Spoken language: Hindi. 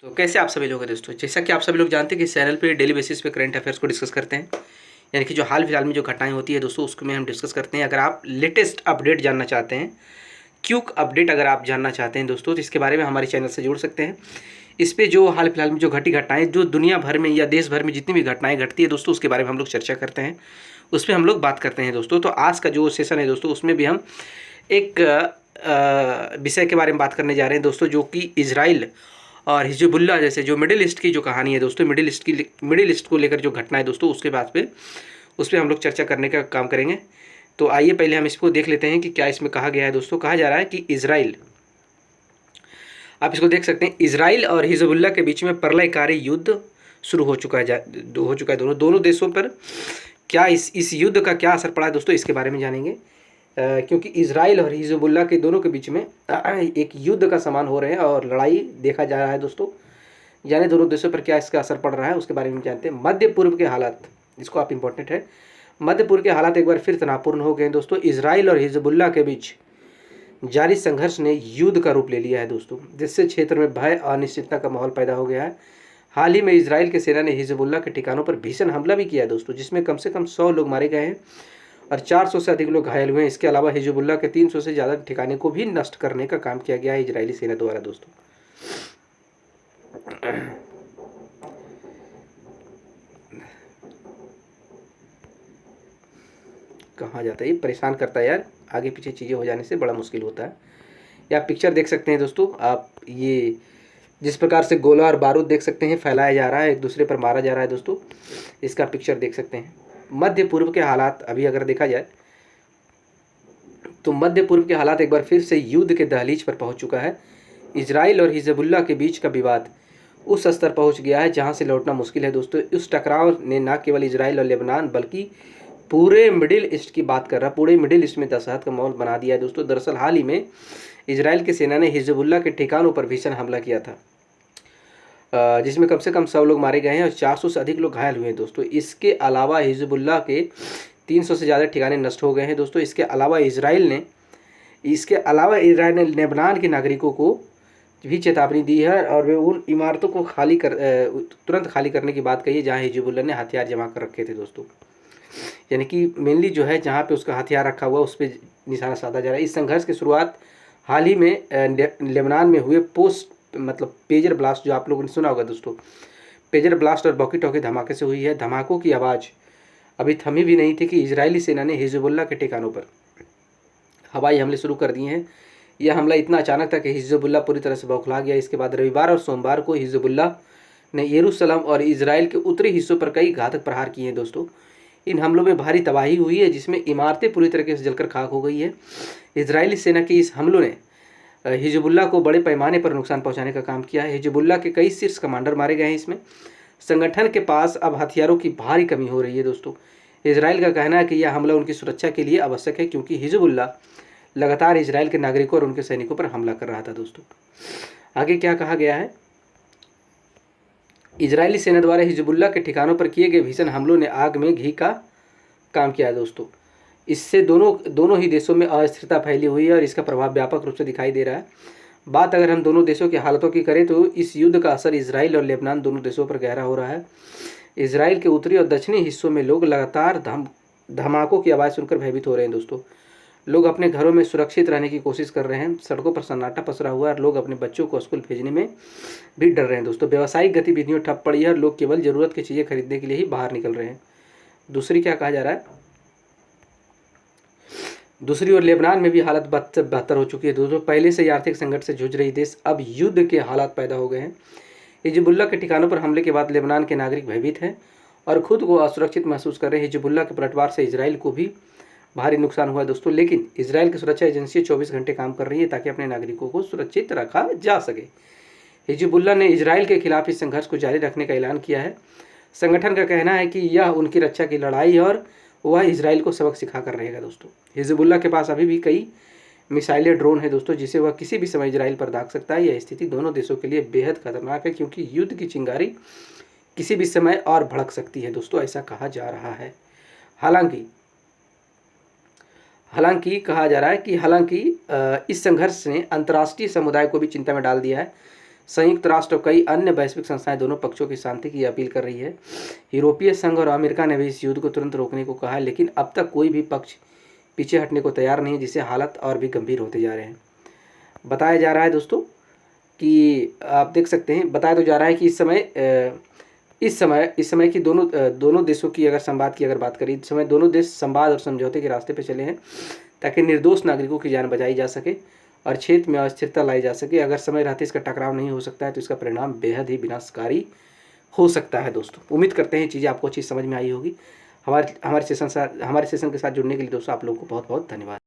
तो कैसे आप सभी लोग हैं दोस्तों। जैसा कि आप सभी लोग जानते हैं कि इस चैनल पे डेली बेसिस पे करंट अफेयर्स को डिस्कस करते हैं, यानी कि जो हाल फिलहाल में जो घटनाएं होती है दोस्तों उसको में हम डिस्कस करते हैं। अगर आप लेटेस्ट अपडेट जानना चाहते हैं, क्विक अपडेट अगर आप जानना चाहते हैं दोस्तों, तो इसके बारे में हमारे चैनल से जुड़ सकते हैं। इस पे जो हाल फिलहाल में जो घटी घटनाएं, जो दुनिया भर में या देश भर में जितनी भी घटनाएं घटती है दोस्तों, उसके बारे में हम लोग चर्चा करते हैं, उस पर हम लोग बात करते हैं दोस्तों। तो आज का जो सेशन है दोस्तों, उसमें भी हम एक विषय के बारे में बात करने जा रहे हैं दोस्तों, जो कि इजराइल और हिजबुल्लाह जैसे जो मिडिल ईस्ट की जो कहानी है दोस्तों, मिडिल ईस्ट को लेकर जो घटना है दोस्तों, उसके बाद पे उस पर हम लोग चर्चा करने का काम करेंगे। तो आइए पहले हम इसको देख लेते हैं कि क्या इसमें कहा गया है दोस्तों। कहा जा रहा है कि इजराइल, आप इसको देख सकते हैं, इजराइल और हिजबुल्लाह के बीच में प्रलयकारी युद्ध शुरू हो चुका है दोनों देशों पर। क्या इस युद्ध का क्या असर पड़ा है दोस्तों, इसके बारे में जानेंगे। क्योंकि इजराइल और हिजबुल्लाह के दोनों के बीच में एक युद्ध का समान हो रहे हैं और लड़ाई देखा जा रहा है दोस्तों। यानी दोनों देशों पर क्या इसका असर पड़ रहा है उसके बारे में जानते हैं। मध्य पूर्व के हालात, जिसको आप इम्पोर्टेंट है, मध्य पूर्व के हालात एक बार फिर तनावपूर्ण हो गए दोस्तों। इजराइल और हिजबुल्लाह के बीच जारी संघर्ष ने युद्ध का रूप ले लिया है दोस्तों, जिससे क्षेत्र में भय और अनिश्चितता का माहौल पैदा हो गया है। हाल ही में इजराइल के सेना ने हिजबुल्लाह के ठिकानों पर भीषण हमला भी किया है दोस्तों, जिसमें कम से कम 100 लोग मारे गए हैं और 400 से अधिक लोग घायल हुए हैं। इसके अलावा हिजबुल्लाह के 300 से ज़्यादा ठिकाने को भी नष्ट करने का काम किया गया है इजरायली सेना द्वारा दोस्तों। कहाँ जाता है ये, परेशान करता है यार, आगे पीछे चीज़ें हो जाने से बड़ा मुश्किल होता है। या पिक्चर देख सकते हैं दोस्तों आप, ये जिस प्रकार से गोला और बारूद देख सकते हैं फैलाया जा रहा है, एक दूसरे पर मारा जा रहा है दोस्तों, इसका पिक्चर देख सकते हैं। मध्य पूर्व के हालात अभी अगर देखा जाए तो मध्य पूर्व के हालात एक बार फिर से युद्ध के दहलीज पर पहुंच चुका है। इजराइल और हिजबुल्लाह के बीच का विवाद उस स्तर पहुंच गया है जहां से लौटना मुश्किल है दोस्तों। इस टकराव ने न केवल इजराइल और लेबनान बल्कि पूरे मिडिल ईस्ट की बात कर रहा, पूरे मिडिल ईस्ट में दहशत का माहौल बना दिया है दोस्तों। दरअसल हाल ही में इजराइल की सेना ने हिजबुल्लाह के ठिकानों पर भीषण हमला किया था, जिसमें कम से कम 100 लोग मारे गए हैं और 400 से अधिक लोग घायल हुए हैं दोस्तों। इसके अलावा हिजबुल्लाह के 300 से ज़्यादा ठिकाने नष्ट हो गए हैं दोस्तों। इसके अलावा इजराइल ने लेबनान के नागरिकों को भी चेतावनी दी है और वे उन इमारतों को तुरंत खाली करने की बात कही है जहाँ हिजबुल्लाह ने हथियार जमा कर रखे थे दोस्तों। यानी कि मेनली जो है जहाँ पे उसका हथियार रखा हुआ उस पर निशाना साधा जा रहा है। इस संघर्ष की शुरुआत हाल ही में लेबनान में हुए पेजर ब्लास्ट, जो आप लोगों ने सुना होगा दोस्तों, पेजर ब्लास्ट और वॉकी टॉकी धमाके से हुई है। धमाकों की आवाज़ अभी थमी भी नहीं थी कि इजरायली सेना ने हिजबुल्लाह के ठिकानों पर हवाई हमले शुरू कर दिए हैं। यह हमला इतना अचानक था कि हिजबुल्लाह पूरी तरह से बौखला गया। इसके बाद रविवार और सोमवार को हिजबुल्लाह ने यरूशलेम और इजराइल के उत्तरी हिस्सों पर कई घातक प्रहार किए हैं दोस्तों। इन हमलों में भारी तबाही हुई है, जिसमें इमारतें पूरी तरीके से जलकर खाक हो गई है। इजरायली सेना के इस हमलों ने हिजबुल्लाह को बड़े पैमाने पर नुकसान पहुंचाने का काम किया है। हिजबुल्लाह के कई शीर्ष कमांडर मारे गए हैं। इसमें संगठन के पास अब हथियारों की भारी कमी हो रही है दोस्तों। इजराइल का कहना है कि यह हमला उनकी सुरक्षा के लिए आवश्यक है, क्योंकि हिजबुल्लाह लगातार इजराइल के नागरिकों और उनके सैनिकों पर हमला कर रहा था दोस्तों। आगे क्या कहा गया है, इजरायली सेना द्वारा हिजबुल्लाह के ठिकानों पर किए गए भीषण हमलों ने आग में घी का काम किया है दोस्तों। इससे दोनों ही देशों में अस्थिरता फैली हुई है और इसका प्रभाव व्यापक रूप से दिखाई दे रहा है। बात अगर हम दोनों देशों की हालतों की करें तो इस युद्ध का असर इजराइल और लेबनान दोनों देशों पर गहरा हो रहा है। इजराइल के उत्तरी और दक्षिणी हिस्सों में लोग लगातार धमाकों की आवाज़ सुनकर भयभीत हो रहे हैं दोस्तों। लोग अपने घरों में सुरक्षित रहने की कोशिश कर रहे हैं। सड़कों पर सन्नाटा पसरा हुआ है और लोग अपने बच्चों को स्कूल भेजने में भी डर रहे हैं दोस्तों। व्यावसायिक गतिविधियों ठप पड़ी है और लोग केवल ज़रूरत की चीज़ें खरीदने के लिए ही बाहर निकल रहे हैं। दूसरी क्या कहा जा रहा है, दूसरी ओर लेबनान में भी हालत बेहतर हो चुकी है दोस्तों। पहले से ही आर्थिक संकट से जूझ रही देश अब युद्ध के हालात पैदा हो गए हैं। हिजबुल्लाह के ठिकानों पर हमले के बाद लेबनान के नागरिक भयभीत हैं और खुद को असुरक्षित महसूस कर रहे हैं। हिजबुल्लाह के पलटवार से इजराइल को भी भारी नुकसान हुआ है दोस्तों, लेकिन इजराइल की सुरक्षा एजेंसी 24 घंटे काम कर रही है ताकि अपने नागरिकों को सुरक्षित रखा जा सके। हिजबुल्लाह ने इजराइल के खिलाफ इस संघर्ष को जारी रखने का ऐलान किया है। संगठन का कहना है कि यह उनकी रक्षा की लड़ाई और वह इजराइल को सबक सिखा कर रहेगा दोस्तों। हिजबुल्लाह के पास अभी भी कई मिसाइलें, ड्रोन है दोस्तों, जिसे वह किसी भी समय इजराइल पर दाग सकता है। यह स्थिति दोनों देशों के लिए बेहद खतरनाक है, क्योंकि युद्ध की चिंगारी किसी भी समय और भड़क सकती है दोस्तों, ऐसा कहा जा रहा है। हालांकि कहा जा रहा है कि इस संघर्ष ने अंतर्राष्ट्रीय समुदाय को भी चिंता में डाल दिया है। संयुक्त राष्ट्र और कई अन्य वैश्विक संस्थाएं दोनों पक्षों की शांति की अपील कर रही है। यूरोपीय संघ और अमेरिका ने भी इस युद्ध को तुरंत रोकने को कहा है, लेकिन अब तक कोई भी पक्ष पीछे हटने को तैयार नहीं, जिससे हालात और भी गंभीर होते जा रहे हैं। बताया जा रहा है दोस्तों कि आप देख सकते हैं, बताया तो जा रहा है कि इस समय की दोनों देशों की अगर संवाद की बात करें, इस समय दोनों देश संवाद और समझौते के रास्ते पर चले हैं ताकि निर्दोष नागरिकों की जान बचाई जा सके और क्षेत्र में अस्थिरता लाई जा सके। अगर समय रहते इसका टकराव नहीं हो सकता है तो इसका परिणाम बेहद ही विनाशकारी हो सकता है। दोस्तों उम्मीद करते हैं ये चीज़ें आपको अच्छी समझ में आई होगी। हमारे सेशन के साथ जुड़ने के लिए दोस्तों आप लोगों को बहुत बहुत धन्यवाद।